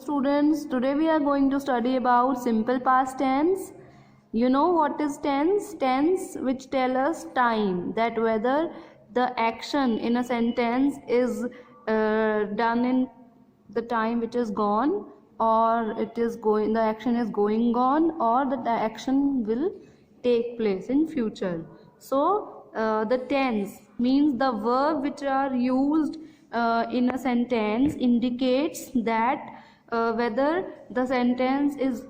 students, today we are going to study about simple past tense. You know what is tense? Tense which tell us time, that whether the action in a sentence is done in the time which is gone, or it is going, the action is going on, or the action will take place in future. So the tense means the verb which are used in a sentence indicates that whether the sentence is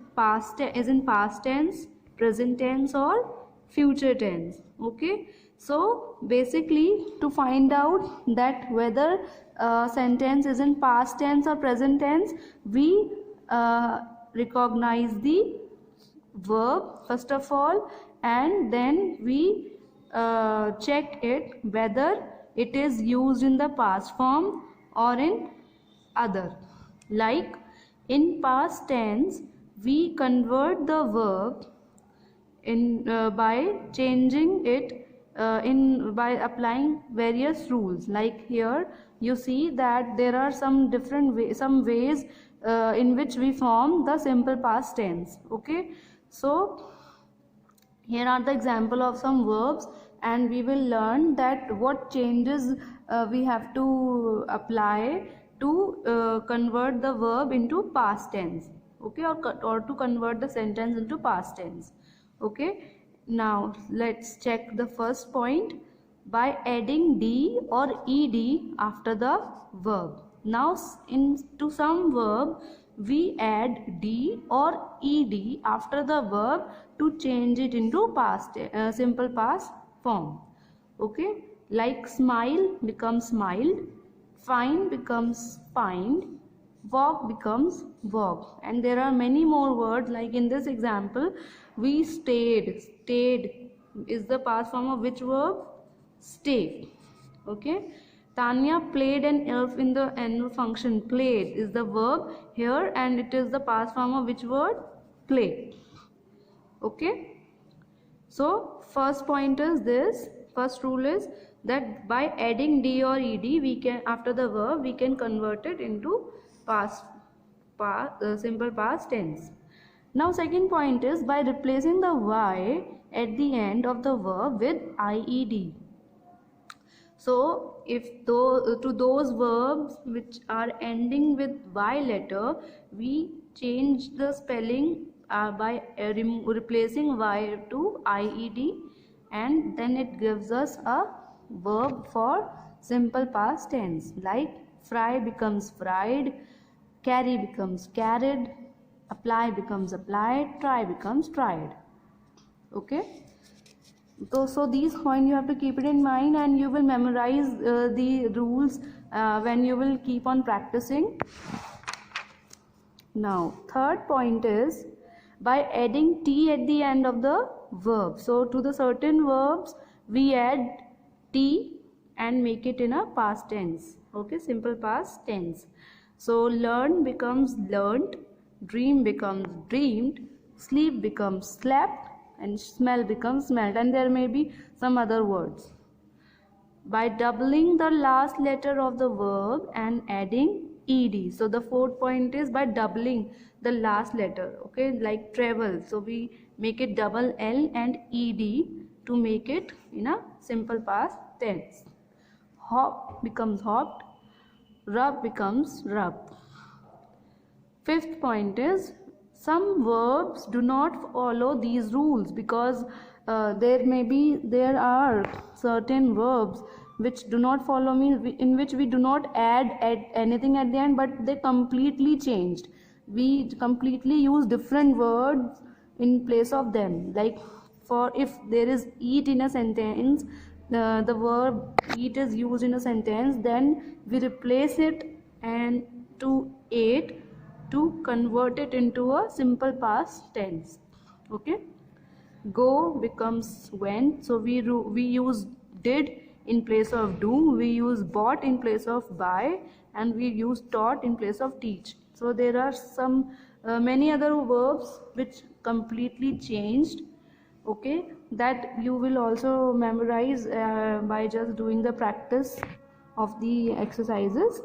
in past tense, present tense, or future tense. Okay, so basically to find out that whether sentence is in past tense or present tense, we recognize the verb first of all, and then we check it whether it is used in the past form or in other. Like in past tense, we convert the verb in by changing it by applying various rules. Like here you see that there are some ways in which we form the simple past tense. Okay, so here are the example of some verbs, and we will learn that what changes we have to apply to convert the verb into past tense. Okay, or to convert the sentence into past tense. Okay, now let's check the first point by adding d or ed after the verb. Now into some verb we add d or ed after the verb to change it into simple past form. Okay, like smile becomes smiled, fine becomes fined, walk becomes walked, and there are many more words. Like in this example, we stayed is the past form of which verb? Stay. Okay, Tanya played an elf in the annual function. Played is the verb here, and it is the past form of which word? Play. Okay, so first point is this. First rule is that by adding d or ed, we can, after the verb, we can convert it into simple past tense. Now second point is by replacing the y at the end of the verb with ied. So if to those verbs which are ending with y letter, we change the spelling by replacing y to ied, and then it gives us a verb for simple past tense. Like fry becomes fried, carry becomes carried, apply becomes applied, try becomes tried. Okay, so these points you have to keep it in mind, and you will memorize the rules when you will keep on practicing. Now third point is by adding t at the end of the verb. So to the certain verbs we add t and make it in a past tense. Okay, simple past tense. So learn becomes learnt, dream becomes dreamed, sleep becomes slept, and smell becomes smelled, and there may be some other words. By doubling the last letter of the verb and adding ed. So the fourth point is by doubling the last letter. Okay, like travel, so we make it double l and ed to make it in a simple past tense. Hop becomes hopped, rub becomes rubbed. Fifth point is some verbs do not follow these rules, because there are certain verbs which do not follow in which we do not add anything at the end, but they completely changed. We completely use different words in place of them. Like for if there is eat in a sentence, the verb eat is used in a sentence, then we replace it and to ate to convert it into a simple past tense. Okay, go becomes went, so we use did in place of do, we use bought in place of buy, and we use taught in place of teach. So there are some many other verbs which completely changed. Okay, that you will also memorize by just doing the practice of the exercises.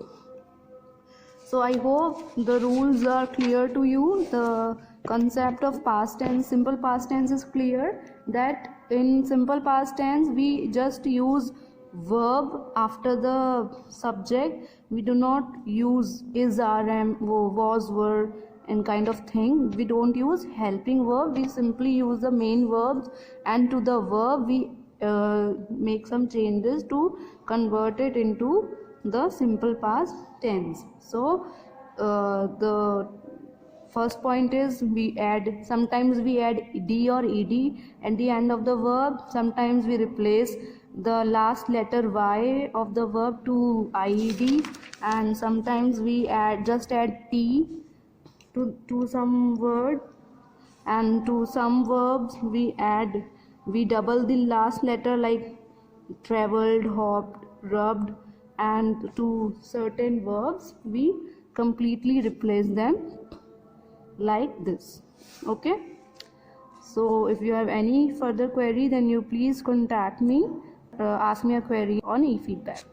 So I hope the rules are clear to you. The concept of past tense, simple past tense is clear, that in simple past tense we just use verb after the subject. We do not use is, are, am, was, were and kind of thing. We don't use helping verb. We simply use the main verbs, and to the verb we make some changes to convert it into the simple past tense. So the first point is, sometimes we add d or ed at the end of the verb. Sometimes we replace the last letter y of the verb to ied, and sometimes we add t to some word, and to some verbs we double the last letter, like traveled, hopped, rubbed, and to certain verbs we completely replace them like this. Okay, so if you have any further query, then you please contact me, ask me a query on e-feedback.